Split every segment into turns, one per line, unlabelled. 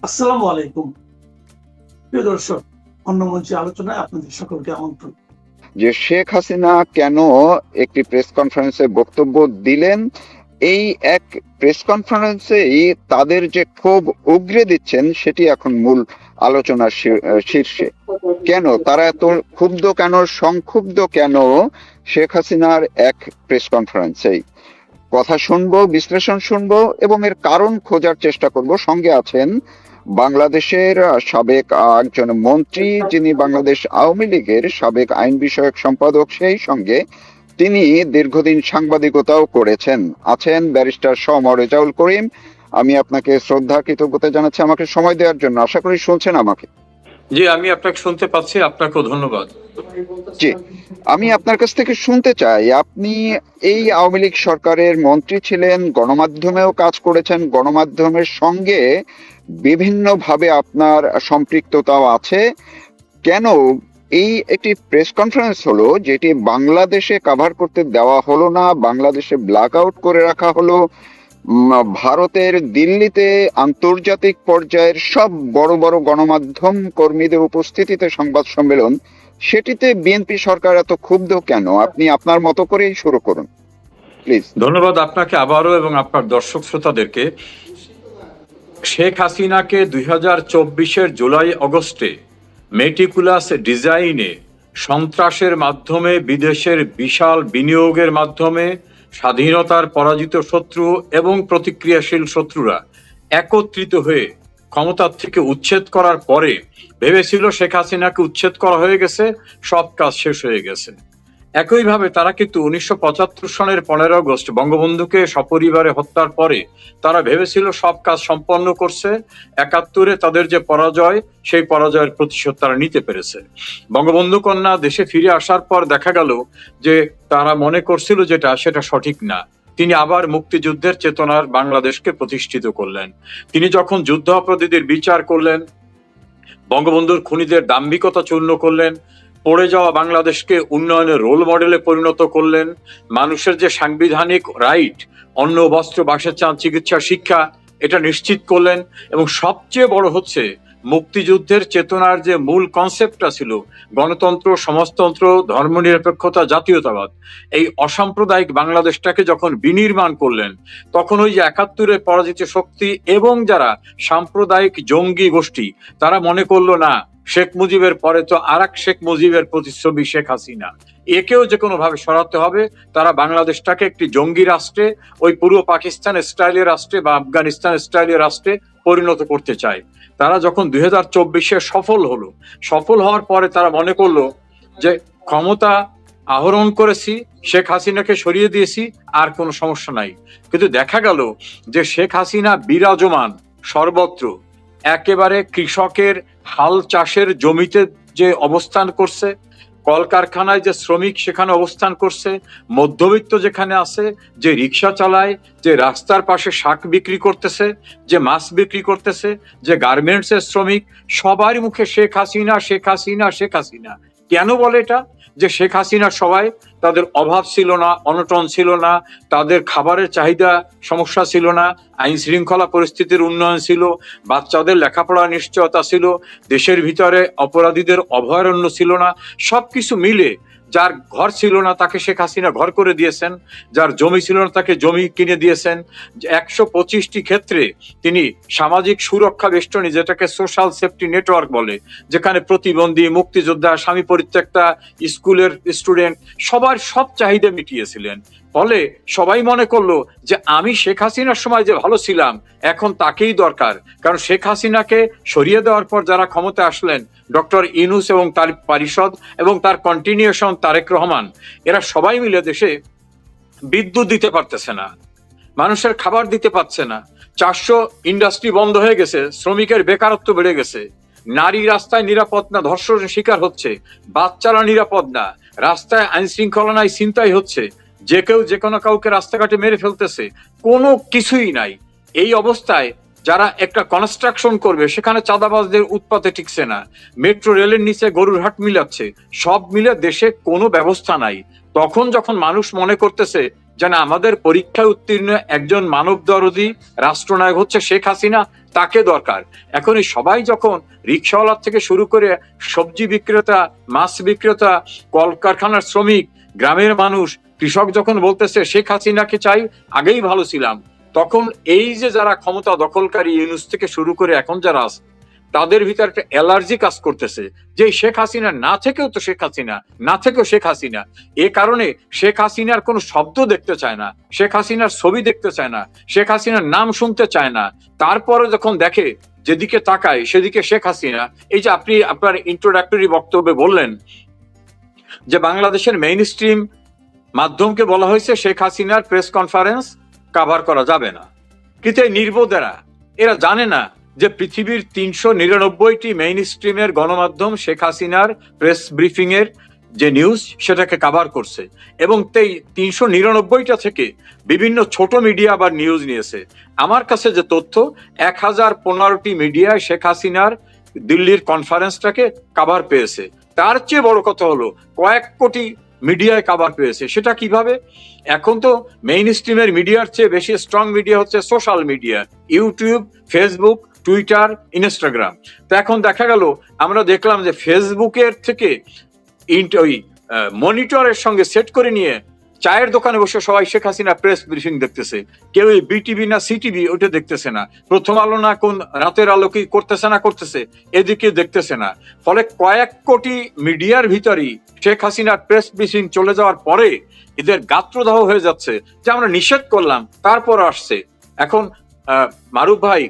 আসসালামু আলাইকুম। প্রিয় দর্শক, অন্য মঞ্চে আলোচনায় আপনাদের সকলকে আমন্ত্রণ।
যে শেখ হাসিনা কেন একটি প্রেস কনফারেন্সে বক্তব্য দিলেন, এই এক প্রেস কনফারেন্সেই তাদের যে ক্ষোভ উগরে দিচ্ছেন সেটি এখন মূল আলোচনার শীর্ষে। কেন তারা এত ক্ষুব্ধ, কেন সংক্ষুব্ধ, কেন শেখ হাসিনার এক প্রেস কনফারেন্সেই কথা শুনবো, বিশ্লেষণ শুনবো এবং এর কারণ খোঁজার চেষ্টা করব। সঙ্গে আছেন বাংলাদেশের সাবেক একজন মন্ত্রী, যিনি বাংলাদেশ আওয়ামী লীগের সাবেক আইন বিষয়ক সম্পাদক, সেই সঙ্গে তিনি দীর্ঘদিন সাংবাদিকতাও করেছেন। আছেন ব্যারিস্টার রেজাউল করিম। আমি আপনাকে শ্রদ্ধা কৃতজ্ঞতা জানাচ্ছি আমাকে সময় দেওয়ার জন্য। আশা করি শুনছেন আমাকে।
জি, আমি আপনাকে শুনতে পাচ্ছি, আপনাকেও ধন্যবাদ।
জি, আমি আপনার কাছ থেকে শুনতে চাই, আপনি এই আওয়ামী লীগ সরকারের মন্ত্রী ছিলেন, গণমাধ্যমেও কাজ করেছেন, গণমাধ্যমের সঙ্গে বিভিন্নভাবে আপনার সম্পৃক্ততাও আছে। কেন এই একটি প্রেস কনফারেন্স হলো যেটি বাংলাদেশে কভার করতে দেওয়া হলো না, বাংলাদেশে ব্ল্যাক আউট করে রাখা হলো, ভারতের দিল্লিতে আন্তর্জাতিক পর্যায়ের সব বড় বড় গণমাধ্যম কর্মীদের উপস্থিতিতে সংবাদ সম্মেলন, সেটিতে বিএনপি সরকার এত ক্ষুব্ধ কেন? আপনি আপনার মতো করেই শুরু করুন প্লিজ।
ধন্যবাদ আপনাকে আবারও এবং আপনার দর্শক শ্রোতাদেরকে। শেখ হাসিনাকে 2024-এর জুলাই আগস্টে মেটিকুলাস ডিজাইনে সন্ত্রাসের মাধ্যমে, বিদেশের বিশাল বিনিয়োগের মাধ্যমে স্বাধীনতার পরাজিত শত্রু এবং প্রতিক্রিয়াশীল শত্রুরা একত্রিত হয়ে ক্ষমতার থেকে উচ্ছেদ করার পরে ভেবেছিল শেখ হাসিনাকে উচ্ছেদ করা হয়ে গেছে, সব কাজ শেষ হয়ে গেছে। একইভাবে তারা কিন্তু 1975 সনের 15 আগস্ট বঙ্গবন্ধুকে সপরিবারে হত্যার পরে তারা ভেবেছিল সব কাজ সম্পন্ন করছে। 71-এ তাদের যে পরাজয়, সেই পরাজয়ের প্রতিশোধ তারা নিতে পেরেছে। বঙ্গবন্ধু কন্যা দেশে ফিরে আসার পর দেখা গেল যে তারা মনে করছিল সেটা সঠিক না। তিনি আবার মুক্তিযুদ্ধের চেতনার বাংলাদেশকে প্রতিষ্ঠিত করলেন। তিনি যখন যুদ্ধাপরাধীদের বিচার করলেন, বঙ্গবন্ধুর খুনিদের দাম্ভিকতা চূর্ণ করলেন, পড়ে যাওয়া বাংলাদেশকে উন্নয়নের রোল মডেলে পরিণত করলেন, মানুষের যে সাংবিধানিক রাইট, অন্ন, বস্ত্র, বাসস্থান, চিকিৎসা, শিক্ষা, এটা নিশ্চিত করলেন। এবং সবচেয়ে বড় হচ্ছে মুক্তিযুদ্ধের চেতনার যে মূল কনসেপ্টটা ছিল, গণতন্ত্র, সমাজতন্ত্র, ধর্মনিরপেক্ষতা, জাতীয়তাবাদ, এই অসাম্প্রদায়িক বাংলাদেশটাকে যখন বিনির্মাণ করলেন, তখন ওই যে 71-এর পরাজিত শক্তি এবং যারা সাম্প্রদায়িক জঙ্গি গোষ্ঠী, তারা মনে করলো না, শেখ মুজিবের পরে তো আর এক শেখ মুজিবের প্রতিচ্ছবি শেখ হাসিনা, একেও যে কোনো ভাবে সরাতে হবে। তারা বাংলাদেশটাকে একটি জঙ্গি রাষ্ট্রে, ওই পূর্ব পাকিস্তান স্টাইলের রাষ্ট্রে বা আফগানিস্তান স্টাইলের রাষ্ট্রে পরিণত করতে চায়। তারা যখন 2024-এ সফল হওয়ার পরে তারা মনে করলো যে ক্ষমতা আহরণ করেছি, শেখ হাসিনাকে সরিয়ে দিয়েছি, আর কোনো সমস্যা নাই। কিন্তু দেখা গেল যে শেখ হাসিনা বিরাজমান সর্বত্র। একেবারে কৃষকের হাল চাষের জমিতে যে অবস্থান করছে, কলকারখানায় যে শ্রমিক সেখানে অবস্থান করছে, মধ্যবিত্ত যেখানে আছে, যে রিক্সা চালায়, যে রাস্তার পাশে শাক বিক্রি করতেছে, যে মাছ বিক্রি করতেছে, যে গার্মেন্টসের শ্রমিক, সবার মুখে শেখ হাসিনা, শেখ হাসিনা, শেখ হাসিনা। কেন বলে এটা? যে শেখ হাসিনা সবাই, তাদের অভাব ছিল না, অনটন ছিল না, তাদের খাবারের চাহিদা সমস্যা ছিল না, আইন শৃঙ্খলা পরিস্থিতির উন্নয়ন ছিল, বাচ্চাদের লেখাপড়ার নিশ্চয়তা ছিল, দেশের ভিতরে অপরাধীদের অভয়ারণ্য ছিল না। সবকিছু মিলে যার ঘর ছিল না তাকে শেখ হাসিনা ঘর করে দিয়েছেন, যার জমি ছিল না তাকে জমি কিনে দিয়েছেন। 125টি ক্ষেত্রে তিনি সামাজিক সুরক্ষা বেষ্টনী, যেটাকে সোশ্যাল সেফটি নেটওয়ার্ক বলে, যেখানে প্রতিবন্ধী, মুক্তিযোদ্ধা, স্বামী পরিত্যক্তা, স্কুলের স্টুডেন্ট, সবার সব চাহিদা মিটিয়েছিলেন। ফলে সবাই মনে করলো যে আমি শেখ হাসিনার সময় যে ভালো ছিলাম, এখন তাকেই দরকার। কারণ শেখ হাসিনাকে সরিয়ে দেওয়ার পর যারা ক্ষমতা আসলেন, ডক্টর ইউনূস এবং তার পরিষদ এবং তার কন্টিনিউশন তারেক রহমান, এরা সবাই মিলে দেশে বিদ্যুৎ দিতে পারতেছে না, মানুষের খাবার দিতে পারছে না, 400 ইন্ডাস্ট্রি বন্ধ হয়ে গেছে, শ্রমিকের বেকারত্ব বেড়ে গেছে, নারী রাস্তায় নিরাপদ না, ধর্ষণের শিকার হচ্ছে, বাচ্চারা নিরাপদ না, রাস্তায় আইন শৃঙ্খলা নাই, ছিনতাই হচ্ছে, যে কেউ যে কোনো কাউকে রাস্তাঘাটে মেরে ফেলতেছে, কোনো কিছুই নাই। এই অবস্থায় যারা একটা কনস্ট্রাকশন করবে, সেখানে চাঁদাবাজদের উৎপাতে টিকছে না, মেট্রো রেলের নিচে গরুর হাট মিলাচ্ছে, সব মিলে দেশে কোনো ব্যবস্থা নাই। তখন যখন মানুষ মনে করতেছে যেন আমাদের পরীক্ষায় উত্তীর্ণ একজন মানবদরদী রাষ্ট্রনায়ক হচ্ছে শেখ হাসিনা, তাকে দরকার। এখন এই সবাই যখন রিক্সাওয়ালার থেকে শুরু করে সবজি বিক্রেতা, মাছ বিক্রেতা, কলকারখানার শ্রমিক, গ্রামের মানুষ, কৃষক যখন বলতেছে শেখ হাসিনাকে চাই, আগেই ভালো ছিলাম, তখন এই যে যারা ক্ষমতা দখলকারী ইউনূস থেকে শুরু করে এখন যারা আছে, তাদের ভিতরে একটা অ্যালার্জি কাজ করতেছে যে শেখ হাসিনা না থেকেও তো শেখ হাসিনা, না থেকেও শেখ হাসিনা। এ কারণে শেখ হাসিনার কোনো শব্দ দেখতে চায় না, শেখ হাসিনার ছবি দেখতে চায় না, শেখ হাসিনার নাম শুনতে চায় না। তারপরে যখন দেখে যেদিকে তাকায় সেদিকে শেখ হাসিনা। এই যে আপনি আপনার ইন্ট্রোডাক্টরি বক্তব্যে বললেন যে বাংলাদেশের মেইন স্ট্রিম মাধ্যমকে বলা হয়েছে শেখ হাসিনার প্রেস কনফারেন্স কভার করা যাবে না, কিন্তু এই নির্বোধেরা এরা জানে না যে পৃথিবীর ৩৯৯টি মেইন স্ট্রিমের গণমাধ্যম শেখ হাসিনার প্রেস ব্রিফিং এর যে নিউজ সেটাকে কভার করছে, এবং ৩৯৯টা থেকে বিভিন্ন ছোট মিডিয়া আবার নিউজ নিয়েছে। আমার কাছে যে তথ্য, ১০১৫টি মিডিয়ায় শেখ হাসিনার দিল্লির কনফারেন্সটাকে কভার পেয়েছে। তার চেয়ে বড় কথা হলো কয়েক কোটি মিডিয়ায় কভার পেয়েছে। সেটা কিভাবে? এখন তো মেইন স্ট্রিমের মিডিয়ার চেয়ে বেশি স্ট্রং মিডিয়া হচ্ছে social media, YouTube, Facebook, Twitter, Instagram. তো এখন দেখা গেল, আমরা দেখলাম যে ফেসবুকের থেকে ওই মনিটরের সঙ্গে সেট করে নিয়ে চায়ের দোকানে বসে সবাই শেখ হাসিনা প্রেস ব্রিফিং দেখতেছে। কেউ এই বিটিভি না সিটিভি ওইটা দেখতেছে না, প্রথম আলো না কোন রাতের আলো কি করতেছে এদিকে দেখতেছে না। ফলে কয়েক কোটি মিডিয়ার ভিতরেই শেখ হাসিনার প্রেস ব্রিফিং চলে যাওয়ার পরে এদের গাত্রদাহ হয়ে যাচ্ছে যে আমরা নিষেধ করলাম, তারপর আসছে। এখন মারুফ ভাই,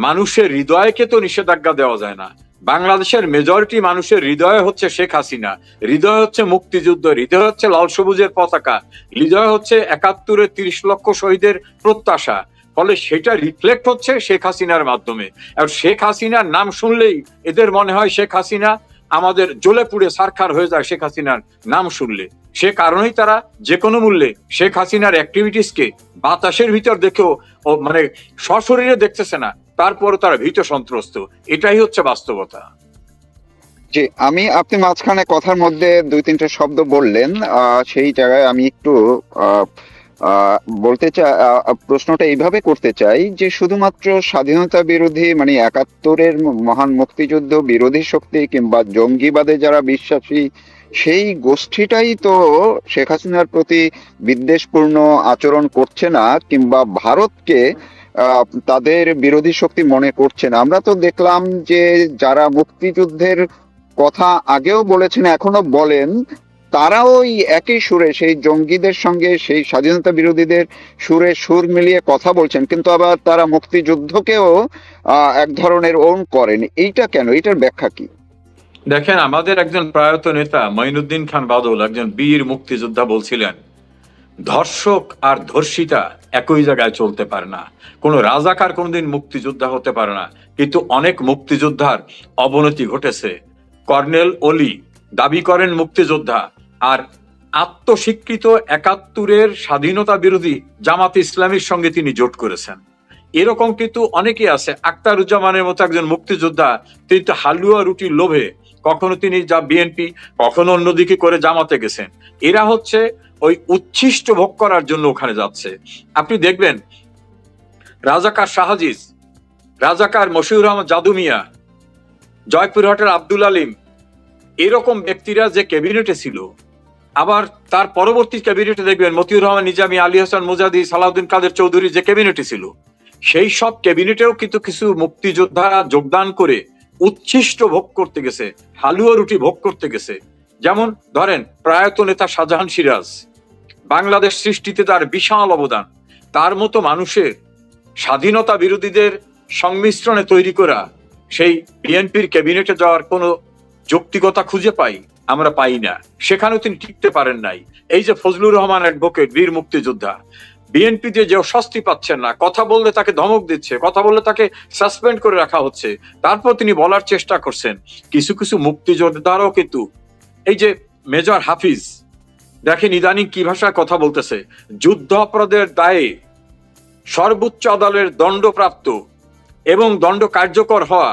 মানুষের হৃদয়কে তো নিষেধাজ্ঞা দেওয়া যায় না। বাংলাদেশের মেজরিটি মানুষের হৃদয় হচ্ছে শেখ হাসিনা, হৃদয় হচ্ছে মুক্তিযুদ্ধ, হৃদয় হচ্ছে লাল সবুজের পতাকা, হৃদয় হচ্ছে ৭১-এর ৩০ লক্ষ শহীদের প্রত্যাশা। ফলে সেটা রিফ্লেক্ট হচ্ছে শেখ হাসিনার মাধ্যমে। আর শেখ হাসিনার নাম শুনলেই এদের মনে হয় শেখ হাসিনা আমাদের জ্বলে পুড়ে ছারখার হয়ে যায় শেখ হাসিনার নাম শুনলে। সে কারণেই তারা যে কোনো মূল্যে শেখ হাসিনার অ্যাক্টিভিটিসকে বাতাসের ভিতর দেখেও মানে সশরীরে দেখতেছে না, তারপরও তারা ভীত সন্ত্রস্ত। এটাই হচ্ছে বাস্তবতা।
জি, আপনি মাঝখানে কথার মধ্যে ২-৩টে শব্দ বললেন, সেই জায়গায় আমি একটু বলতে চাই, প্রশ্নটা এইভাবে করতে চাই যে শুধুমাত্র স্বাধীনতা বিরোধী মানে ৭১-এর মহান মুক্তিযুদ্ধ বিরোধী শক্তি কিংবা জঙ্গিবাদে যারা বিশ্বাসী সেই গোষ্ঠীটাই তো শেখ হাসিনার প্রতি বিদ্বেষপূর্ণ আচরণ করছে না, কিংবা ভারতকে তাদের বিরোধী শক্তি মনে করছে না। আমরা তো দেখলাম যে যারা মুক্তিযুদ্ধের কথা আগেও বলেছেন, এখনো বলেন, তারাও ওই একই সুরে সেই জঙ্গিদের সঙ্গে সেই স্বাধীনতা বিরোধীদের সুরে সুর মিলিয়ে কথা বলছেন, কিন্তু আবার তারা মুক্তিযুদ্ধকেও এক ধরনের ওন করেন। এইটা কেন? এইটার ব্যাখ্যা কি?
দেখেন, আমাদের একজন প্রয়াত নেতা মঈনুদ্দিন খান বাদল, একজন বীর মুক্তিযোদ্ধা, বলছিলেন ধর্ষক আর ধর্ষিতা একই জায়গায় চলতে পারে না। কোন রাজাকার কোনদিন মুক্তিযোদ্ধা হতে পারে না, কিন্তু অনেক মুক্তিযোদ্ধার অবনতি ঘটেছে। কর্নেল অলি দাবি করেন মুক্তিযোদ্ধা, আর আত্মস্বীকৃত ৭১-এর স্বাধীনতা বিরোধী জামাত ইসলামীর সঙ্গে তিনি জোট করেছেন। এরকম কিন্তু অনেকেই আছে। আখতারুজ্জামানের মতো একজন মুক্তিযোদ্ধা, তিনি তো হালুয়া রুটির লোভে কখনো তিনি যা বিএনপি, কখনো অন্যদিকে করে জামাতে গেছেন। এরা হচ্ছে ওই উচ্ছিষ্ট ভোগ করার জন্য ওখানে যাচ্ছে। আপনি দেখবেন রাজাকার শাহজিজ, রাজাকার মশিউর রহমান জাদু মিয়া, জয়পুরহাটের আব্দুল আলিম, এরকম ব্যক্তিরা যে ক্যাবিনেটে ছিল, আবার তার পরবর্তী ক্যাবিনেটে দেখবেন মতিউর রহমান নিজামী, আলী হাসান মুজাদি, সালাউদ্দিন কাদের চৌধুরী যে ক্যাবিনেটে ছিল, সেই সব ক্যাবিনেটেও কিন্তু কিছু মুক্তিযোদ্ধা যোগদান করে উচ্ছিষ্ট ভোগ করতে গেছে, হালুয়া রুটি ভোগ করতে গেছে। যেমন ধরেন প্রয়াত নেতা শাহজাহান সিরাজ, বাংলাদেশ সৃষ্টিতে তার বিশাল অবদান। তার মতো মানুষের স্বাধীনতা বিরোধীদের সংমিশ্রণে তৈরি করা সেই বিএনপির ক্যাবিনেটে যাওয়ার কোনো যৌক্তিকতা খুঁজে পাই আমরা পাই না। সেখানেও তিনি টিকতে পারেন নাই। এই যে ফজলুর রহমান অ্যাডভোকেট, বীর মুক্তিযোদ্ধা, বিএনপি যে স্বস্তি পাচ্ছেন না, কথা বললে তাকে ধমক দিচ্ছে, কথা বললে তাকে সাসপেন্ড করে রাখা হচ্ছে। তারপর তিনি বলার চেষ্টা করছেন কিছু কিছু মুক্তিযোদ্ধারাও কিন্তু, এই যে মেজর হাফিজ, দেখেন ইদানিং কি ভাষায় কথা বলতেছে, যুদ্ধ অপরাধের দায়ে সর্বোচ্চ আদালতের দণ্ডপ্রাপ্ত এবং দণ্ড কার্যকর হওয়া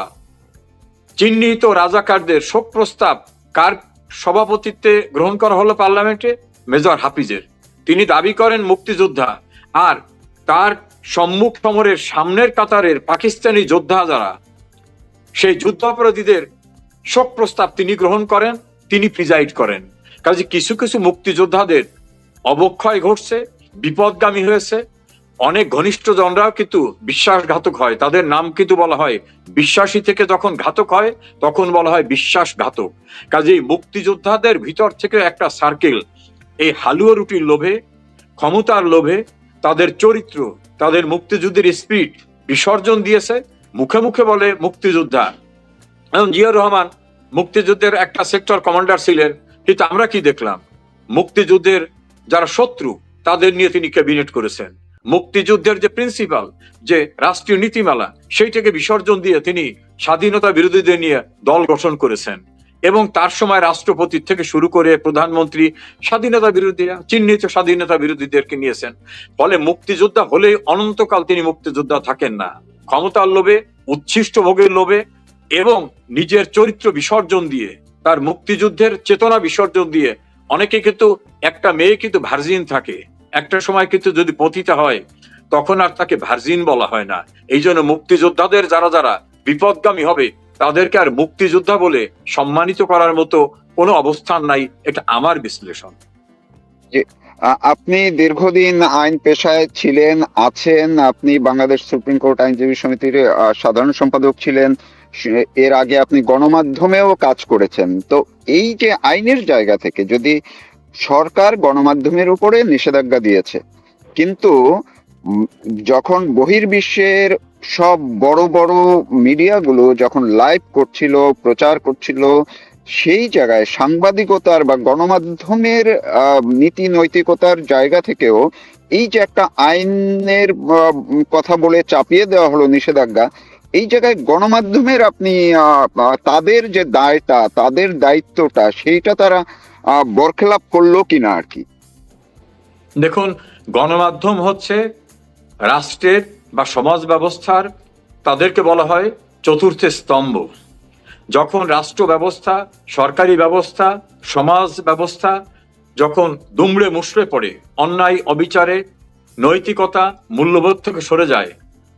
চিহ্নিত রাজাকারদের শোক প্রস্তাব কার সভাপতিত্বে গ্রহণ করা হলো পার্লামেন্টে? মেজর হাফিজের। তিনি দাবি করেন মুক্তিযোদ্ধা, আর তার সম্মুখ সমরের সামনের কাতারের পাকিস্তানি যোদ্ধা যারা, সেই যুদ্ধাপরাধীদের শোক প্রস্তাব তিনি গ্রহণ করেন, তিনি প্রিজাইড করেন। কাজে কিছু কিছু মুক্তিযোদ্ধাদের অবক্ষয় ঘটছে, বিপদগামী হয়েছে। অনেক ঘনিষ্ঠ জনরাও কিন্তু বিশ্বাসঘাতক হয়, তাদের নাম কিন্তু বলা হয় বিশ্বাসী থেকে যখন ঘাতক হয় তখন বলা হয় বিশ্বাসঘাতক। কাজেই মুক্তিযোদ্ধাদের ভিতর থেকে একটা সার্কেল এই হালুয়া রুটির লোভে, ক্ষমতার লোভে, তাদের চরিত্র, তাদের মুক্তিযুদ্ধের স্পিরিট বিসর্জন দিয়েছে। মুখে মুখে বলে মুক্তিযোদ্ধা, জিয়াউর রহমান মুক্তিযুদ্ধের একটা সেক্টর কমান্ডার ছিলেন, কিন্তু আমরা কি দেখলাম? মুক্তিযুদ্ধের যারা শত্রু তাদের নিয়ে তিনি ক্যাবিনেট করেছেন। মুক্তিযুদ্ধের যে প্রিন্সিপাল, যে রাষ্ট্রীয় নীতিমালা, সেইটাকে বিসর্জন দিয়ে তিনি স্বাধীনতা বিরোধীদের নিয়ে দল গঠন করেছেন। এবং তার সময় রাষ্ট্রপতি থেকে শুরু করে প্রধানমন্ত্রী স্বাধীনতা বিরোধীরা, চিহ্নিত স্বাধীনতা বিরোধীদেরকে নিয়েছেন। ফলে মুক্তিযোদ্ধা হলে অনন্তকাল তিনি মুক্তিযোদ্ধা থাকেন না। ক্ষমতার লোভে, উচ্ছিষ্ট ভোগের লোভে এবং নিজের চরিত্র বিসর্জন দিয়ে, তার মুক্তিযুদ্ধের চেতনা বিসর্জন দিয়ে, অনেকে কিন্তু, একটা মেয়ে কিন্তু ভার্জিন থাকে, একটা সময় কিন্তু যদি পতিতা হয় তখন আর তাকে ভার্জিন বলা হয় না। এই জন্য মুক্তিযোদ্ধাদের যারা যারা বিপদগামী হবে তাদেরকে আর মুক্তিযোদ্ধা বলে সম্মানিত করার মতো কোনো অবস্থান নাই। এটা আমার বিশ্লেষণ।
আপনি দীর্ঘদিন আইন পেশায় ছিলেন, আছেন। আপনি বাংলাদেশ সুপ্রিম কোর্ট আইনজীবী সমিতির সাধারণ সম্পাদক ছিলেন। এর আগে আপনি গণমাধ্যমেও কাজ করেছেন। তো এই যে আইনের জায়গা থেকে, যদি সরকার গণমাধ্যমের উপরে নিষেধাজ্ঞা দিয়েছে, কিন্তু যখন বহির্বিশ্বের সব বড় বড় মিডিয়াগুলো যখন লাইভ করছিল, প্রচার করছিল, সেই জায়গায় সাংবাদিকতার বা গণমাধ্যমের নীতি নৈতিকতার জায়গা থেকেও এই যে একটা আইনের কথা বলে চাপিয়ে দেওয়া হলো নিষেধাজ্ঞা, এই জায়গায় গণমাধ্যমের আপনি তাদের যে দায়টা, তাদের দায়িত্বটা, সেইটা তারা বরখেলাপ করলো কিনা আর কি?
দেখুন, গণমাধ্যম হচ্ছে রাষ্ট্রের বা সমাজ ব্যবস্থার, তাদেরকে বলা হয় চতুর্থ স্তম্ভ। যখন রাষ্ট্র ব্যবস্থা, সরকারি ব্যবস্থা, সমাজ ব্যবস্থা যখন দুমড়ে মুষড়ে পড়ে, অন্যায় অবিচারে, নৈতিকতা, মূল্যবোধ থেকে সরে যায়,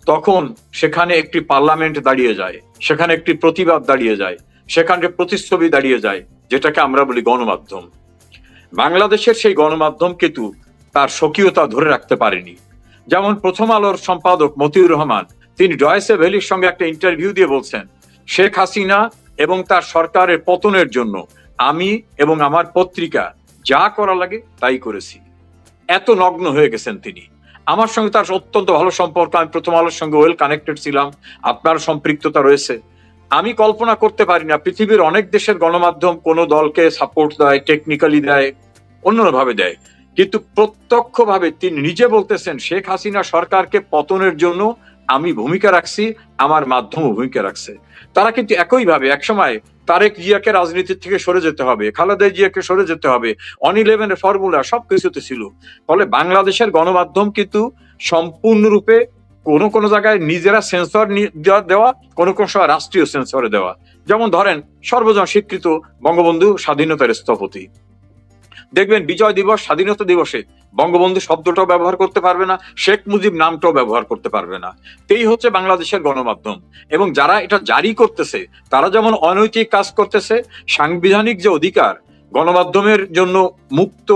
তখন সেখানে একটি পার্লামেন্ট দাঁড়িয়ে যায়, সেখানে একটি প্রতিবাদ দাঁড়িয়ে যায়, সেখানে প্রতিচ্ছবি দাঁড়িয়ে যায়, যেটাকে আমরা বলি গণমাধ্যম। বাংলাদেশের সেই গণমাধ্যম কিন্তু তার স্বকীয়তা ধরে রাখতে পারেনি। যেমন প্রথম আলোর সম্পাদক মতিউর রহমান, তিনি ডয়েসে ভ্যালির সঙ্গে একটা ইন্টারভিউ দিয়ে বলছেন, শেখ হাসিনা এবং তার সরকারের পতনের জন্য আমি এবং আমার পত্রিকা যা করা লাগে তাই করেছি। এত নগ্ন হয়ে গেছেন তিনি। আমার সঙ্গে তার অত্যন্ত ভালো সম্পর্ক, আমি প্রথম আলোর সঙ্গে ওয়েল কানেক্টেড ছিলাম, আপনার সম্পৃক্ততা রয়েছে। আমি কল্পনা করতে পারি না পৃথিবীর অনেক দেশের গণমাধ্যম কোনো দলকে সাপোর্ট দেয়, টেকনিক্যালি দেয়, অন্যভাবে দেয়, কিন্তু প্রত্যক্ষভাবে তিনি নিজে বলতেছেন শেখ হাসিনা সরকারকে পতনের জন্য আমি ভূমিকা রাখছি, আমার মাধ্যমও ভূমিকা রাখছে। তারা কিন্তু একইভাবে একসময় তারেক জিয়াকে রাজনীতির থেকে সরে যেতে হবে, খালেদা জিয়াকে সরে যেতে হবে, অন 11-এর ফর্মুলা সবকিছুতে ছিল। ফলে বাংলাদেশের গণমাধ্যম কিন্তু সম্পূর্ণরূপে কোনো কোনো জায়গায় নিজেরা সেন্সর দেওয়া, কোনো কোনো সময় রাষ্ট্রীয় সেন্সরে দেওয়া। যেমন ধরেন সর্বজন স্বীকৃত বঙ্গবন্ধু স্বাধীনতার স্থপতি, দেখবেন বিজয় দিবস, স্বাধীনতা দিবসে বঙ্গবন্ধু শব্দটাও ব্যবহার করতে পারবে না, শেখ মুজিব নামটাও ব্যবহার করতে পারবে না। এই হচ্ছে বাংলাদেশের গণমাধ্যম। এবং যারা এটা জারি করতেছে তারা যেমন অনৈতিক কাজ করতেছে, সাংবিধানিক যে অধিকার, গণমাধ্যমের জন্য মুক্ত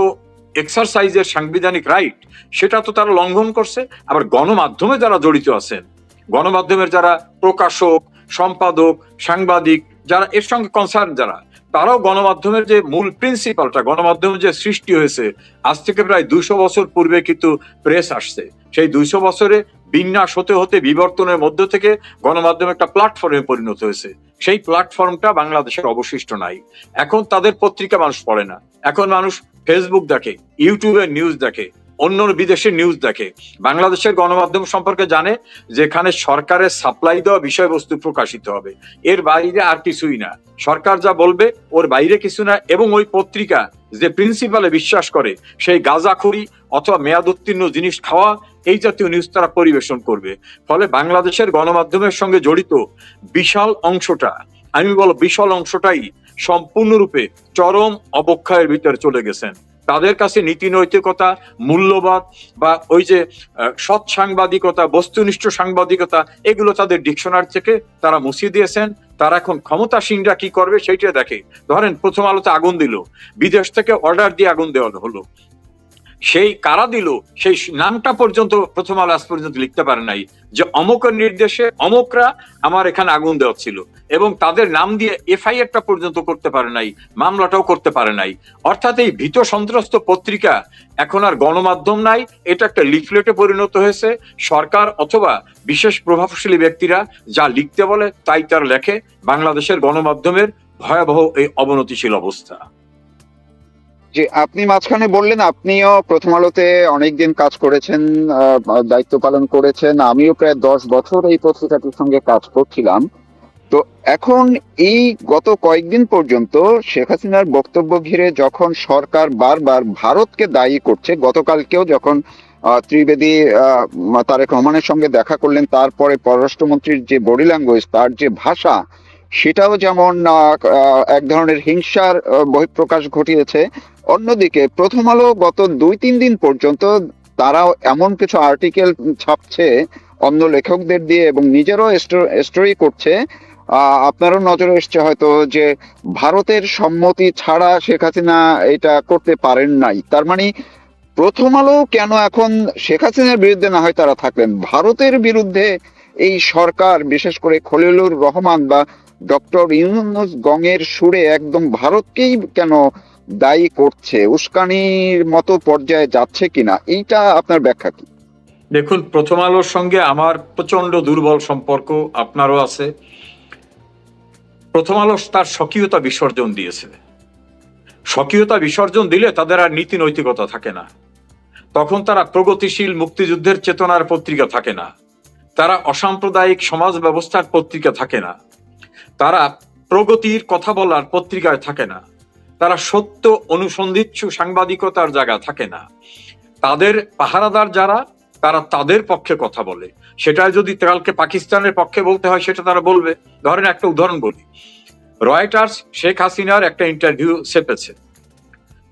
এক্সারসাইজের সাংবিধানিক রাইট, সেটা তো তারা লঙ্ঘন করছে। আবার গণমাধ্যমে যারা জড়িত আছেন, গণমাধ্যমের যারা প্রকাশক, সম্পাদক, সাংবাদিক, যারা এর সঙ্গে কনসার্ন, যারা, তারাও গণমাধ্যমের যে মূল প্রিন্সিপালটা, গণমাধ্যমের যে সৃষ্টি হয়েছে আজ থেকে প্রায় 200 বছর পূর্বে কিন্তু প্রেস আসছে, সেই 200 বছরে বিন্যাস হতে হতে বিবর্তনের মধ্য থেকে গণমাধ্যম একটা প্ল্যাটফর্মে পরিণত হয়েছে। সেই প্ল্যাটফর্মটা বাংলাদেশের অবশিষ্ট নাই। এখন তাদের পত্রিকা মানুষ পড়ে না, এখন মানুষ ফেসবুক দেখে, ইউটিউবের নিউজ দেখে, অন্য বিদেশের নিউজ দেখে। বাংলাদেশের গণমাধ্যম সম্পর্কে জানে যেখানে সরকারের সাপ্লাই দেওয়া বিষয়বস্তু প্রকাশিত হবে, এর বাইরে আর কিছুই না। সরকার যা বলবে ওর বাইরে কিছু না। এবং ওই পত্রিকা যে প্রিন্সিপালে বিশ্বাস করে, সেই গাঁজাখড়ি অথবা মেয়াদ উত্তীর্ণ জিনিস খাওয়া, এই জাতীয় নিউজ তারা পরিবেশন করবে। ফলে বাংলাদেশের গণমাধ্যমের সঙ্গে জড়িত বিশাল অংশটা, আমি বলবো বিশাল অংশটাই সম্পূর্ণরূপে চরম অবক্ষয়ের ভিতরে চলে গেছেন। তাদের কাছে নীতি নৈতিকতা, মূল্যবোধ বা ওই যে সৎ সাংবাদিকতা, বস্তুনিষ্ঠ সাংবাদিকতা, এগুলো তাদের ডিকশনারি থেকে তারা মুছিয়ে দিয়েছেন। তারা এখন ক্ষমতাসীনরা কি করবে সেইটা দেখে। ধরেন প্রথম আলোতে আগুন দিল, বিদেশ থেকে অর্ডার দিয়ে আগুন দেওয়া হলো, সেই কারা দিল সেই নামটা পর্যন্ত প্রথম আলো আজ পর্যন্ত লিখতে পারে নাই যে অমুকের নির্দেশে অমুকরা আমার এখানে আগুন দেওয়া ছিল, এবং তাদের নাম দিয়ে এফআইআরটা পর্যন্ত করতে পারে নাই, মামলাটাও করতে পারে নাই। অর্থাৎ এই ভীত সন্ত্রস্ত পত্রিকা এখন আর গণমাধ্যম নাই, এটা একটা লিফলেটে পরিণত হয়েছে। সরকার অথবা বিশেষ প্রভাবশালী ব্যক্তিরা যা লিখতে বলে তাই তার লেখে। বাংলাদেশের গণমাধ্যমের ভয়াবহ এই অবনতিশীল অবস্থা।
যে আপনি মাঝখানে বললেন আপনিও প্রথম আলোতে অনেকদিন কাজ করেছেন, দায়িত্ব পালন করেছেন। আমিও প্রায় 10 বছর এই পত্রিকাটির সঙ্গে কাজ করছিলাম। তো এখন এই গত কয়েকদিন পর্যন্ত শেখ হাসিনার বক্তব্য ঘিরে যখন সরকার বারবার ভারতকে দায়ী করছে, গতকালকেও যখন ত্রিবেদী তারেক রহমানের সঙ্গে দেখা করলেন, তারপরে পররাষ্ট্রমন্ত্রীর যে বডি ল্যাঙ্গুয়েজ, তার যে ভাষা, সেটাও যেমন এক ধরনের হিংসার বহিঃপ্রকাশ ঘটিয়েছে। অন্যদিকে প্রথম আলো গত 2-3 দিন পর্যন্ত তারাও এমন কিছু আর্টিকেল ছাপছে অন্য লেখকদের দিয়ে এবং নিজেরও স্টোরি করছে। আপনারও নজরে এসছে হয়তো যে ভারতের সম্মতি ছাড়া শেখ হাসিনা এটা করতে পারেন নাই। তার মানে প্রথম আলো কেন এখন শেখ হাসিনার বিরুদ্ধে না হয় তারা থাকলেন, ভারতের বিরুদ্ধে এই সরকার, বিশেষ করে খলিলুর রহমান বা ডক্টর ইউনূস গঙের সুরে একদম ভারতকেই কেন দায়ী করছে, উস্কানির মতো পর্যায়ে যাচ্ছে কিনা, এইটা আপনার ব্যাখ্যা কি?
দেখুন, প্রথম আলোর সঙ্গে আমার প্রচন্ড দুর্বল সম্পর্ক, আপনারও আছে। প্রথম আলো তার স্বকীয়তা বিসর্জন দিয়েছে। স্বকীয়তা বিসর্জন দিলে তাদের আর নীতি নৈতিকতা থাকে না। তখন তারা প্রগতিশীল মুক্তিযুদ্ধের চেতনার পত্রিকা থাকে না, তারা অসাম্প্রদায়িক সমাজ ব্যবস্থার পত্রিকা থাকে না, তারা প্রগতির কথা বলার পত্রিকায় থাকে না, তারা সত্য অনুসন্ধিৎসু সাংবাদিকতার জায়গা থাকে না। তাদের পাহারাদার যারা, তারা তাদের পক্ষে কথা বলে। সেটা যদি কালকে পাকিস্তানের পক্ষে বলতে হয় সেটা তারা বলবে। ধরেন একটা উদাহরণ বলি, রয়টার্স শেখ হাসিনার একটা ইন্টারভিউ ছেপেছে,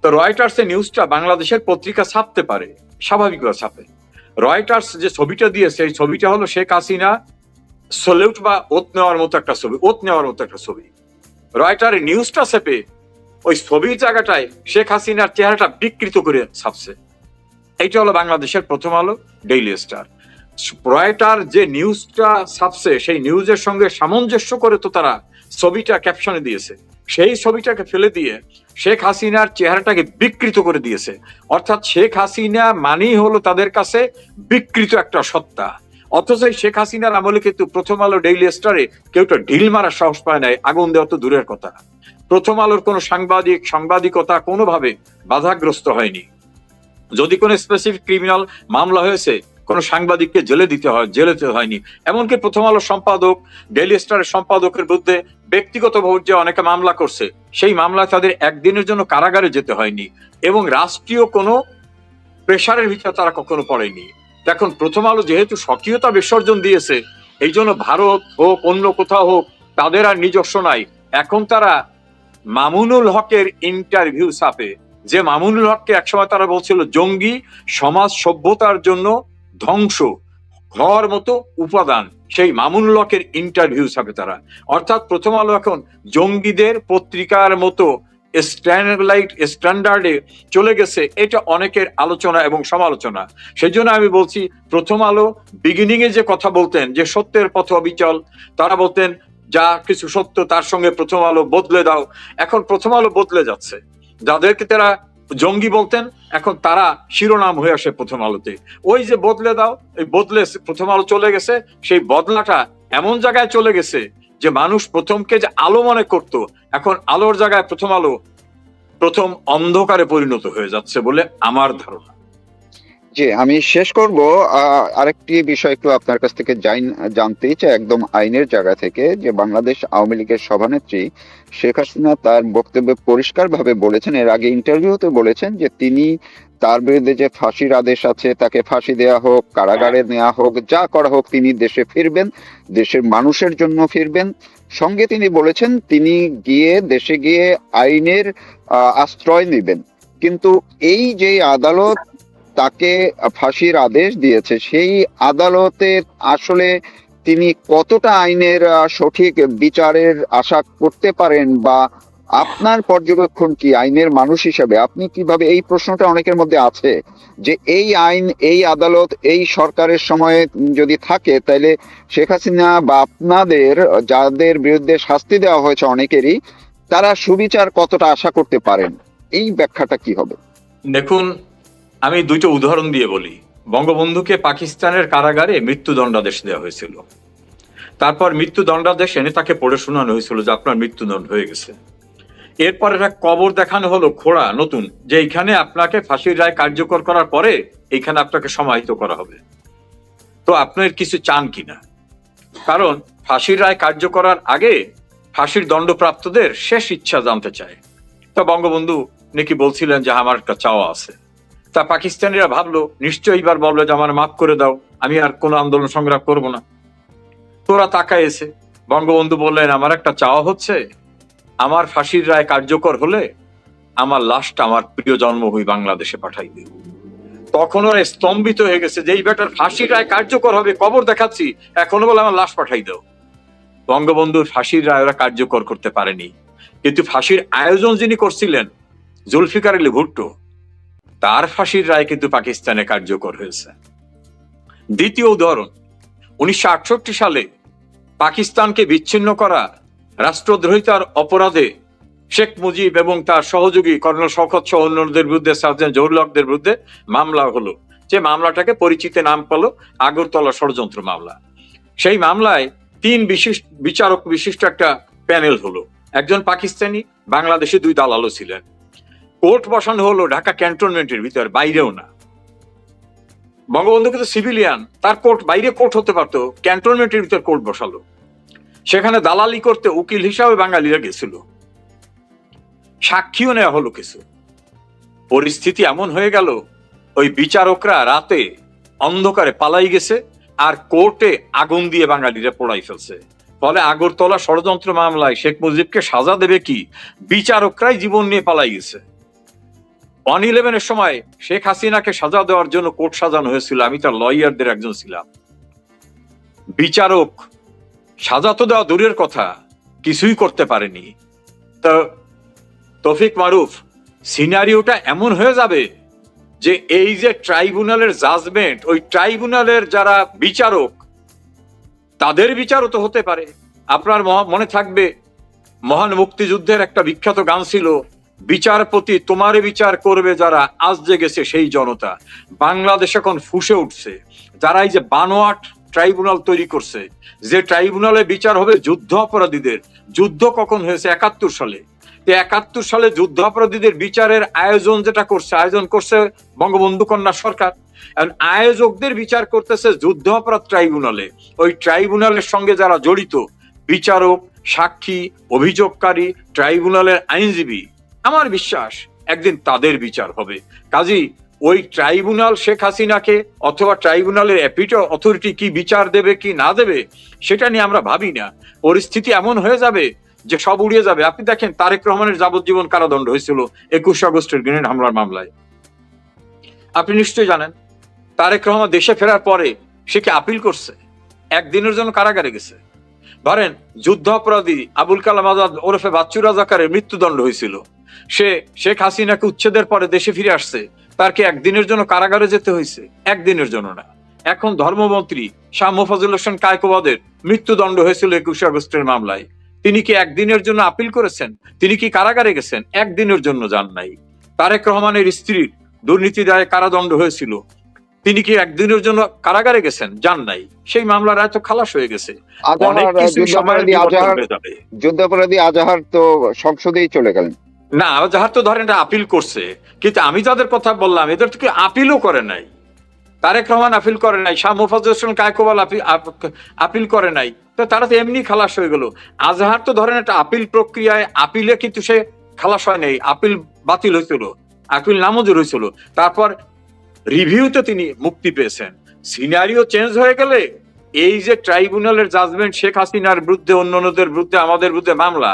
তো রয়টার্স এর নিউজটা বাংলাদেশের পত্রিকা ছাপতে পারে, স্বাভাবিকভাবে ছাপে। রয়টার্স যে ছবিটা দিয়েছে এই ছবিটা হলো শেখ হাসিনা সলিউট বা ওত নেওয়ার মতো একটা ছবি, ওত নেওয়ার মতো একটা ছবি। রয়টারের নিউজটা ছেপে ওই ছবির জায়গাটায় শেখ হাসিনার চেহারাটা বিকৃত করে ছাপছে। এইটা হলো বাংলাদেশের প্রথম আলো, ডেইলি স্টার। রয়টার যে নিউজটা ছাপছে সেই নিউজের সঙ্গে সামঞ্জস্য করে তো তারা ছবিটা ক্যাপশনে দিয়েছে, সেই ছবিটাকে ফেলে দিয়ে শেখ হাসিনার চেহারাটাকে বিকৃত করে দিয়েছে। অর্থাৎ শেখ হাসিনা মানেই হলো তাদের কাছে বিকৃত একটা সত্তা। অথচ শেখ হাসিনার আমলে কিন্তু প্রথম আলো, ডেইলি স্টারে কেউ তো ঢিল মারার সাহস পায় নাই, আগুন দেওয়া তো দূরের কথা। প্রথম আলোর কোনো সাংবাদিকতা কোনোভাবে বাধাগ্রস্ত হয়নি। যদি কোনো স্পেসিফিক ক্রিমিনাল মামলা হয়েছে, কোনো সাংবাদিককে জেলে হয়নি। এমনকি প্রথম আলো সম্পাদক, ডেইলি স্টারের সম্পাদকের বিরুদ্ধে ব্যক্তিগতভাবে যে অনেকে মামলা করছে, সেই মামলায় তাদের একদিনের জন্য কারাগারে যেতে হয়নি, এবং রাষ্ট্রীয় কোনো প্রেসারের ভিতরে তারা কখনো পড়েনি। এখন প্রথম আলো যেহেতু স্বকীয়তা বিসর্জন দিয়েছে, এই জন্য ভারত হোক অন্য কোথাও হোক তাদের আর নিজস্ব নাই। এখন তারা মামুনুল হকের ইন্টারভিউ ছাপে, যে মামুনুল হককে একসময় তারা বলছিল জঙ্গি, সমাজ সভ্যতার জন্য ধ্বংস হওয়ার মতো উপাদান, সেই মামুনুল হকের ইন্টারভিউ ছাপে তারা। অর্থাৎ প্রথম আলো এখন জঙ্গিদের পত্রিকার মতো স্ট্যান্ডার্ডে চলে গেছে। এটা অনেকের আলোচনা এবং সমালোচনা। সেই জন্য আমি বলছি, প্রথম আলো বিগিনিং এ যে কথা বলতেন যে সত্যের পথে অবিচল, তারা বলতেন যা কিছু সত্য তার সঙ্গে প্রথম আলো বদলে দাও। এখন প্রথম আলো বদলে যাচ্ছে, যাদেরকে তারা জঙ্গি বলতেন এখন তারা শিরোনাম হয়ে আসে প্রথম আলোতে। ওই যে বদলে দাও, এই বদলে প্রথম আলো চলে গেছে। সেই বদলাটা এমন জায়গায় চলে গেছে যে মানুষ প্রথমকে যে আলো মনে করত, এখন আলোর জায়গায় প্রথম আলো প্রথম অন্ধকারে পরিণত হয়ে যাচ্ছে বলে আমার ধারণা।
জি, আমি শেষ করব আরেকটি বিষয় একটু আপনার কাছ থেকে জানতেই চাই, একদম আইনের জায়গা থেকে, যে বাংলাদেশ আওয়ামী লীগের সভানেত্রী শেখ হাসিনা তার বক্তব্যে পরিষ্কারভাবে বলেছেন, এর আগে ইন্টারভিউতে বলেছেন যে তিনি, তার বিরুদ্ধে যে ফাঁসির আদেশ আছে তাকে ফাঁসি দেয়া হোক, কারাগারে নেওয়া হোক, যা করা হোক, তিনি দেশে ফিরবেন, দেশের মানুষের জন্য ফিরবেন। সঙ্গে তিনি বলেছেন তিনি দেশে গিয়ে আইনের আশ্রয় নেবেন। কিন্তু এই যে আদালত তাকে ফাঁসির আদেশ দিয়েছে, সেই আদালতের আসলে তিনি কতটা আইনের সঠিক বিচারের আশা করতে পারেন, বা আপনার পর্যবেক্ষণ কি আইনের মানুষ হিসেবে আপনি কিভাবে, এই প্রশ্নটা অনেকের মধ্যে আছে যে এই আইন, এই আদালত এই সরকারের সময়ে যদি থাকে, তাহলে শেখ হাসিনা বা আপনাদের যাদের বিরুদ্ধে শাস্তি দেওয়া হয়েছে অনেকেরই, তারা সুবিচার কতটা আশা করতে পারেন, এই ব্যাখ্যাটা কি হবে?
দেখুন, আমি দুটো উদাহরণ দিয়ে বলি। বঙ্গবন্ধুকে পাকিস্তানের কারাগারে মৃত্যুদণ্ডাদেশ দেওয়া হয়েছিল। তারপর মৃত্যুদণ্ডাদেশ এনে তাকে পড়ে শোনানো হয়েছিল যে আপনার মৃত্যুদণ্ড হয়ে গেছে। এরপর একটা কবর দেখানো হলো খোঁড়া নতুন, যে এইখানে আপনাকে ফাঁসির রায় কার্যকর করার পরে এইখানে আপনাকে সমাহিত করা হবে। তো আপনার কিছু চান কিনা? কারণ ফাঁসির রায় কার্যকর করার আগে ফাঁসির দণ্ডপ্রাপ্তদের শেষ ইচ্ছা জানতে চায়। তা বঙ্গবন্ধু নাকি বলছিলেন যে আমার একটা চাওয়া আছে। তা পাকিস্তানিরা ভাবলো নিশ্চয়ই এবার বললো যে আমার মাফ করে দাও, আমি আর কোনো আন্দোলন সংগ্রাম করব না। তোরা তাকায় এসে বঙ্গবন্ধু বললেন আমার একটা চাওয়া হচ্ছে, আমার ফাঁসির রায় কার্যকর হলে আমার লাশটা আমার প্রিয় জন্মভূমি বাংলাদেশে পাঠাই দিও। তখন ওরা স্তম্ভিত হয়ে গেছে যে এই বেটার ফাঁসির রায় কার্যকর হবে, কবর দেখাচ্ছি, এখনো বলে আমার লাশ পাঠাই দাও। বঙ্গবন্ধুর ফাঁসির রায় ওরা কার্যকর করতে পারেনি, কিন্তু ফাঁসির আয়োজন যিনি করছিলেন জুলফিকার আলী ভুট্টো, তার ফাঁসির রায় কিন্তু পাকিস্তানে কার্যকর হয়েছে। দ্বিতীয় উদাহরণ, 1968 সালে পাকিস্তানকে বিচ্ছিন্ন করা রাষ্ট্রদ্রোহিতার অপরাধে শেখ মুজিব এবং তার সহযোগী কর্নেল শওকত সহ অন্যদের বিরুদ্ধে, সার্জেন্ট জহুরুল হকদের বিরুদ্ধে মামলা হলো। যে মামলাটাকে পরিচিতি নাম পেল আগরতলা ষড়যন্ত্র মামলা। সেই মামলায় 3 বিচারক বিশিষ্ট একটা প্যানেল হলো। একজন পাকিস্তানি, বাংলাদেশে 2 দালালও ছিলেন। কোর্ট বসানো হলো ঢাকা ক্যান্টনমেন্টের ভিতর, বাইরেও না। বঙ্গবন্ধু কিন্তু সিভিলিয়ান, তার কোর্ট বাইরে কোর্ট হতে পারতো, ক্যান্টনমেন্টের ভিতর কোর্ট বসালো। সেখানে দালালি করতে উকিল হিসাবে বাঙালিরা গেছিল, সাক্ষীও নেওয়া হলো কিছু। পরিস্থিতি এমন হয়ে গেল ওই বিচারকরা রাতে অন্ধকারে পালাই গেছে, আর কোর্টে আগুন দিয়ে বাঙালিরা পোড়াই ফেলছে। ফলে আগরতলা ষড়যন্ত্র মামলায় শেখ মুজিবকে সাজা দেবে কি, বিচারকরাই জীবন নিয়ে পালাই গেছে। 1/11 সময় শেখ হাসিনাকে সাজা দেওয়ার জন্য কোর্ট সাজানো হয়েছিল, আমি তার লয়ারদের একজন ছিলাম। বিচারক সাজা তো দেওয়া দূরের কথা, কিছুই করতে পারেনি। তো তৌফিক মারুফ, সিনারিওটা এমন হয়ে যাবে যে এই যে ট্রাইব্যুনালের জাজমেন্ট, ওই ট্রাইব্যুনালের যারা বিচারক, তাদের বিচারও তো হতে পারে। আপনার মনে থাকবে মহান মুক্তিযুদ্ধের একটা বিখ্যাত গান ছিল, বিচারপতি তোমারে বিচার করবে যারা, আজ জেগেছে সেই জনতা। বাংলাদেশ এখন ফুঁসে উঠছে, যারা এই যে বানোয়াট ট্রাইব্যুনাল তৈরি করছে, যে ট্রাইব্যুনালে বিচার হবে যুদ্ধ অপরাধীদের। যুদ্ধ কখন হয়েছে? 71 সালে। 71 সালে যুদ্ধ অপরাধীদের বিচারের আয়োজন করছে বঙ্গবন্ধু কন্যা সরকার। আয়োজকদের বিচার করতেছে যুদ্ধ অপরাধ ট্রাইব্যুনালে। ওই ট্রাইব্যুনালের সঙ্গে যারা জড়িত, বিচারক, সাক্ষী, অভিযোগকারী, ট্রাইব্যুনালের আইনজীবী, আমার বিশ্বাস একদিন তাদের বিচার হবে। কাজেই ওই ট্রাইব্যুনাল শেখ হাসিনাকে অথবা ট্রাইব্যুনালের অ্যাপিট অথরিটি কি বিচার দেবে কি না দেবে সেটা নিয়ে আমরা ভাবি না। পরিস্থিতি এমন হয়ে যাবে যে সব উড়িয়ে যাবে। আপনি দেখেন তারেক রহমানের যাবজ্জীবন কারাদণ্ড হয়েছিল 21 আগস্টের গ্রেনেড হামলার মামলায়। আপনি নিশ্চয়ই জানেন তারেক রহমান দেশে ফেরার পরে সে কি আপিল করছে? একদিনের জন্য কারাগারে গেছে। ধরেন যুদ্ধ অপরাধী আবুল কালাম আজাদ ওরফে বাচ্চু রাজাকারের মৃত্যুদণ্ড হয়েছিল, সে শেখ হাসিনাকে উচ্ছেদের পরে দেশে ফিরে আসছে, তার কি একদিনের জন্য কারাগারে যেতে হয়েছে? একদিনের জন্য না। এখন ধর্মমন্ত্রী শাহ মোফাজ্জল হোসেন কায়কোবাদের মৃত্যুদণ্ড হয়েছিল 21 আগস্টের মামলায়। তিনি কি একদিনের জন্য আপিল করেছেন? তিনি কি কারাগারে গেছেন? একদিনের জন্য যান নাই। তারেক রহমানের স্ত্রীর দুর্নীতি দায়ে কারাদণ্ড হয়েছিল, তিনি কি একদিনের জন্য কারাগারে গেছেন? যান নাই। সেই মামলার রায় তো খালাস হয়ে গেছে।
যুদ্ধাপরাধী আজাহার তো সংসদেই চলে গেলেন।
না, আজাহার তো ধরেন আপিল করছে, কিন্তু আমি যাদের কথা বললাম এদের তো কেউ আপিলও করে নাই। তারেক রহমান আপিল করে নাই, শাহ মোফাজ্জল হোসেন কায়কোবাল আপিল করে নাই, তো তারা তো এমনি খালাস হয়ে গেল। আজহার তো ধরেন একটা আপিল প্রক্রিয়ায়, আপিলে কিন্তু সে খালাস হয় নাই, আপিল বাতিল হয়েছিল, আপিল নামঞ্জুর হয়েছিল, তারপর রিভিউতে তিনি মুক্তি পেয়েছেন। সিনারিও চেঞ্জ হয়ে গেলে এই যে ট্রাইব্যুনালের জাজমেন্ট শেখ হাসিনার বিরুদ্ধে, অন্যান্যদের বিরুদ্ধে, আমাদের বিরুদ্ধে মামলা,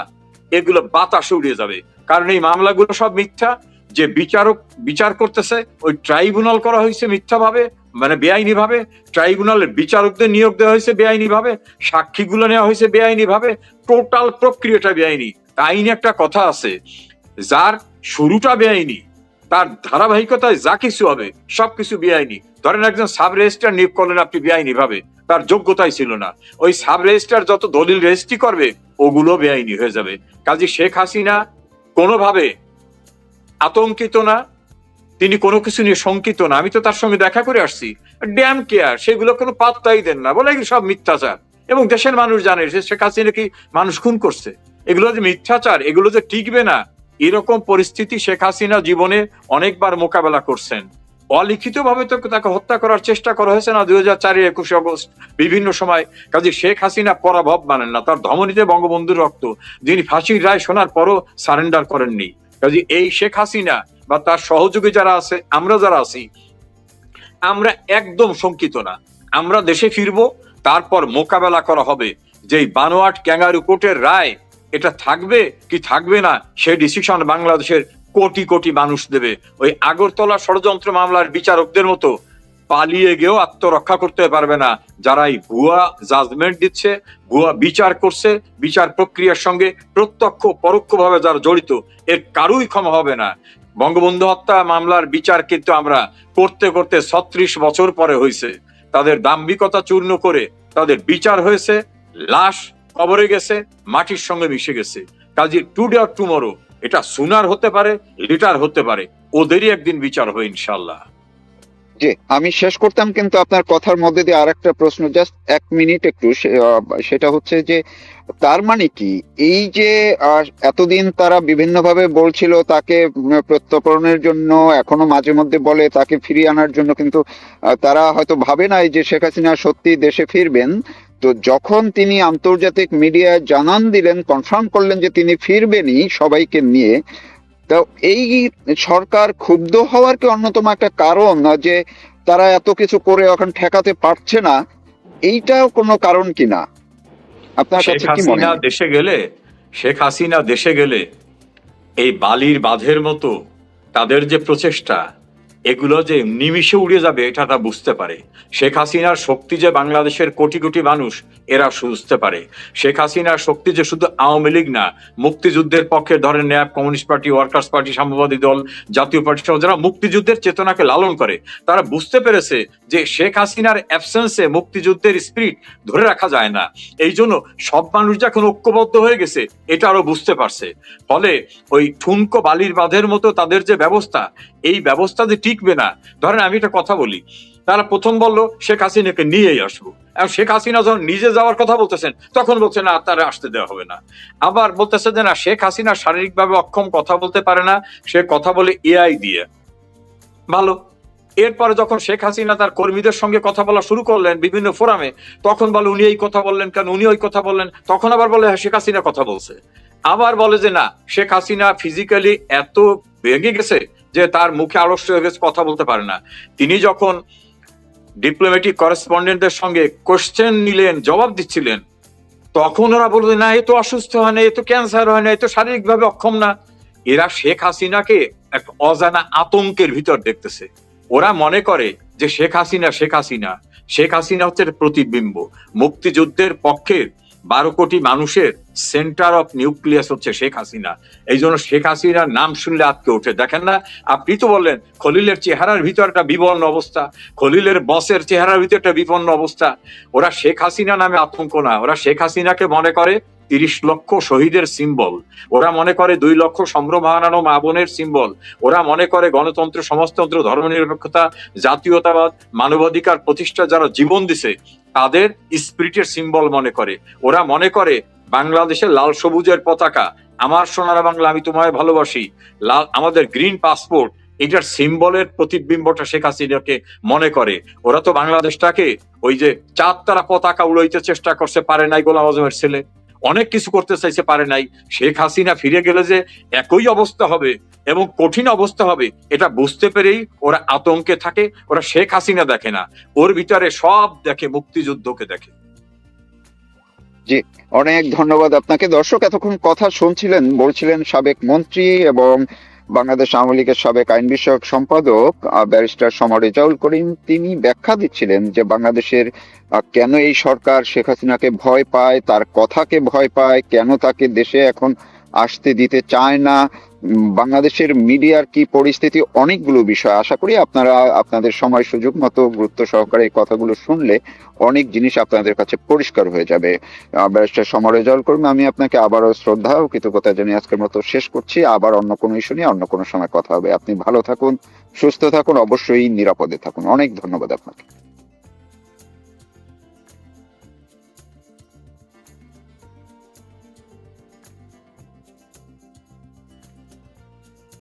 এগুলো বাতাসে উড়িয়ে যাবে। কারণ এই মামলাগুলো সব মিথ্যা। যে বিচার করতেছে, ওই ট্রাইব্যুনাল করা হয়েছে মিথ্যাভাবে, মানে বেআইনি ভাবে, ট্রাইব্যুনালের বিচারকদের নিয়োগ দেওয়া হয়েছে বেআইনি ভাবে, সাক্ষীগুলো নেওয়া হয়েছে বেআইনি ভাবে, টোটাল প্রক্রিয়াটা বেআইনি। আইনে একটা কথা আছে, যার শুরুটা বেআইনি তার ধারাবাহিকতায় যা কিছু হবে সবকিছু বেআইনি। ধরেন একজন সাব রেজিস্ট্রার নিয়োগ করলেন আপনি বেআইনি ভাবে, তার যোগ্যতাই ছিল না, ওই সাব রেজিস্ট্রার যত দলিল রেজিস্ট্রি করবে ওগুলো বেআইনি হয়ে যাবে। কাজে শেখ হাসিনা কোনোভাবে আতঙ্কিত না, তিনি কোনো কিছু নিয়ে শঙ্কিত না। আমি তো তার সঙ্গে দেখা করে আসছি, ড্যাম কেয়ার, সেগুলো কোনো পাত্তাই দেন না, বলে সব মিথ্যাচার। এবং দেশের মানুষ জানে যে শেখ হাসিনা কি মানুষ খুন করছে, এগুলো যে মিথ্যাচার, এগুলো যে টিকবে না, এরকম পরিস্থিতি শেখ হাসিনা জীবনে অনেকবার মোকাবেলা করছেন। অলিখিত ভাবে তো তাকে হত্যা করার চেষ্টা করা হয়েছে না 2004 21 আগস্ট বিভিন্ন সময়। কাজে শেখ হাসিনা পরাভব মানেন না, তার ধমনীতে বঙ্গবন্ধুর রক্ত, যিনি ফাঁসির রায় শোনার পরও সারেন্ডার করেননি। কাজে এই শেখ হাসিনা বা তার সহযোগী যারা আছে, আমরা যারা আছি, আমরা একদম শঙ্কিত না। আমরা দেশে ফিরবো, তারপর মোকাবেলা করা হবে। যে বানোয়াট ক্যাঙ্গারু কোর্টের রায়, এটা থাকবে কি থাকবে না সেই ডিসিশন বাংলাদেশের কোটি কোটি মানুষ দেবে। ওই আগরতলা ষড়যন্ত্র মামলার বিচারকদের মতো পালিয়ে গিয়েও আত্মরক্ষা করতে পারবে না যারা এই ভুয়া জাজমেন্ট দিচ্ছে, ভুয়া বিচার করছে, বিচার প্রক্রিয়ার সঙ্গে প্রত্যক্ষ পরোক্ষভাবে যারা জড়িত, এর কারুই ক্ষমা হবে না। বঙ্গবন্ধু হত্যা মামলার বিচার কিন্তু আমরা করতে করতে 36 বছর পরে হয়েছে। তাদের দাম্ভিকতা চূর্ণ করে তাদের বিচার হয়েছে, লাশ কবরে গেছে, মাটির সঙ্গে মিশে গেছে। কাজে টুডে অর টুমরো এটা সুনার হতে পারে, লিটার হতে পারে, ওদেরই একদিন বিচার হবে ইনশাল্লাহ।
জি, আমি শেষ করতাম, কিন্তু আপনার কথার মধ্যে দিয়ে আরেকটা প্রশ্ন, জাস্ট 1 মিনিট একটু, সেটা হচ্ছে যে তার মানে কি এই যে এতদিন তারা বিভিন্নভাবে বলছিল তাকে প্রত্যর্পণের জন্য, এখনো মাঝে মধ্যে বলে তাকে ফিরিয়ে আনার জন্য, কিন্তু তারা হয়তো ভাবে নাই যে শেখ হাসিনা সত্যি দেশে ফিরবেন। তো যখন তিনি আন্তর্জাতিক মিডিয়ায় জানান দিলেন, কনফার্ম করলেন যে তিনি ফিরবেনই সবাইকে নিয়ে, তো এই সরকার ক্ষুব্ধ হওয়ার কি অন্যতম একটা কারণ যে তারা এত কিছু করে এখন ঠেকাতে পারছে না, এইটাও কোনো কারণ কিনা আপনার কাছে কি মনে হয়?
শেখ হাসিনা দেশে গেলে এই বালির বাঁধের মতো তাদের যে প্রচেষ্টা, এগুলো যে নিমিষে উড়ে যাবে এটা তা বুঝতে পারে। শেখ হাসিনার শক্তি যে বাংলাদেশের কোটি কোটি মানুষ এরা বুঝতে পারে। শেখ হাসিনার শক্তি যে শুধু আওয়ামী লীগ না, মুক্তিযুদ্ধের পক্ষে ধরেন nap, communist party, workers party, সাম্যবাদী দল, জাতীয় পার্টি সহ যারা মুক্তিযুদ্ধের চেতনাকে লালন করে, তারা বুঝতে পেরেছে যে শেখ হাসিনার অ্যাবসেন্সে মুক্তিযুদ্ধের স্পিরিট ধরে রাখা যায় না। এই জন্য সব মানুষ যখন ঐক্যবদ্ধ হয়ে গেছে এটা আরো বুঝতে পারছে। ফলে ওই ঠুনকো বালির বাঁধের মতো তাদের যে ব্যবস্থা, এই ব্যবস্থা যে টিকবে না। ধরেন আমি একটা কথা বলি, তারা প্রথম বললো শেখ হাসিনাকে নিয়েই আসবো, এবং শেখ হাসিনা যখন নিজে যাওয়ার কথা বলতেছেন তখন বলছে না, তারা আসতে দেওয়া হবে না। আবার বলতেছে যে না, শেখ হাসিনা শারীরিকভাবে অক্ষম, কথা বলতে পারে না, সে কথা বলে এআই দিয়ে। ভালো। এরপরে যখন শেখ হাসিনা তার কর্মীদের সঙ্গে কথা বলা শুরু করলেন বিভিন্ন ফোরামে, তখন বলে উনি এই কথা বললেন কেন, উনি ওই কথা বললেন। তখন আবার বলে হ্যাঁ শেখ হাসিনা কথা বলছে। আবার বলে যে না, শেখ হাসিনা ফিজিক্যালি এত ভেঙে গেছে যে তার মুখে আড়ষ্ট হয়ে গেছে, কথা বলতে পারে না। তিনি যখন ডিপ্লোম্যাটিক করেসপন্ডেন্টদের সঙ্গে কোশ্চেন নিলেন, জবাব দিচ্ছিলেন, তখন ওরা বলবে না এ তো অসুস্থ হয় না, এ তো ক্যান্সার হয় না, এ তো শারীরিকভাবে অক্ষম না। এরা শেখ হাসিনাকে এক অজানা আতঙ্কের ভিতর দেখতেছে। ওরা মনে করে যে শেখ হাসিনা হচ্ছে প্রতিবিম্ব। মুক্তিযুদ্ধের পক্ষে 12 কোটি মানুষের সেন্টার অফ নিউক্লিয়াস হচ্ছে শেখ হাসিনা। এই জন্য শেখ হাসিনার নাম শুনলে আটকে ওঠে। দেখেন না, আপনি তো বললেন খলিলের চেহারার ভিতর একটা বিপন্ন অবস্থা, খলিলের বসের চেহারার ভিতর একটা বিপন্ন অবস্থা। ওরা শেখ হাসিনা নামে আতঙ্ক না, ওরা শেখ হাসিনাকে মনে করে 30 লক্ষ শহীদের সিম্বল, ওরা মনে করে 2 লক্ষ সম্ভ্রম হারানো মা বোনের সিম্বল, ওরা মনে করে গণতন্ত্র, সমাজতন্ত্র, ধর্মনিরপেক্ষতা, জাতীয়তাবাদ, মানবাধিকার প্রতিষ্ঠা যারা জীবন দিছে তাদের স্পিরিটের সিম্বল মনে করে। ওরা মনে করে বাংলাদেশের লাল সবুজের পতাকা, আমার সোনার বাংলা আমি তোমায় ভালোবাসি, লাল আমাদের গ্রিন পাসপোর্ট, এটার সিম্বলের প্রতিবিম্বটা শেখ হাসিনাকে মনে করে। ওরা তো বাংলাদেশটাকে ওই যে 4 তারা পতাকা উড়াইতে চেষ্টা করছে, পারে নাই, গোলাম আজমের ছেলে অনেক কিছু করতে চাইছে, পারে নাই। শেখ হাসিনা ফিরে গেলে যে একই অবস্থা হবে এবং কঠিন অবস্থা হবে এটা বুঝতে পেরেই ওরা আতঙ্কে থাকে। ওরা শেখ হাসিনা দেখে না, ওর ভিতরে সব দেখে, মুক্তিযুদ্ধকে দেখে।
জি, অনেক ধন্যবাদ আপনাকে। দর্শক এতক্ষণ কথা শুনছিলেন, বলছিলেন সাবেক মন্ত্রী এবং বাংলাদেশ আওয়ামী লীগের সাবেক আইন বিষয়ক সম্পাদক ব্যারিস্টার সমর রেজাউল করিম, তিনি ব্যাখ্যা দিচ্ছিলেন যে বাংলাদেশের কেন এই সরকার শেখ হাসিনাকে ভয় পায়, তার কথাকে ভয় পায়, কেন তাকে দেশে এখন আসতে দিতে চায় না, বাংলাদেশের মিডিয়ার কি পরিস্থিতি, অনেকগুলো বিষয়। আশা করি আপনারা আপনাদের সময় সুযোগ মতো গুরুত্ব সহকারে এই কথাগুলো শুনলে অনেক জিনিস আপনাদের কাছে পরিষ্কার হয়ে যাবে। ব্যারিস্টার সমর রেজাউল করিম, আমি আপনাকে আবারও শ্রদ্ধা ও কৃতজ্ঞতা জানিয়ে আজকের মতো শেষ করছি। আবার অন্য কোনো ইস্যু নিয়ে অন্য কোনো সময় কথা হবে। আপনি ভালো থাকুন, সুস্থ থাকুন, অবশ্যই নিরাপদে থাকুন। অনেক ধন্যবাদ আপনাকে।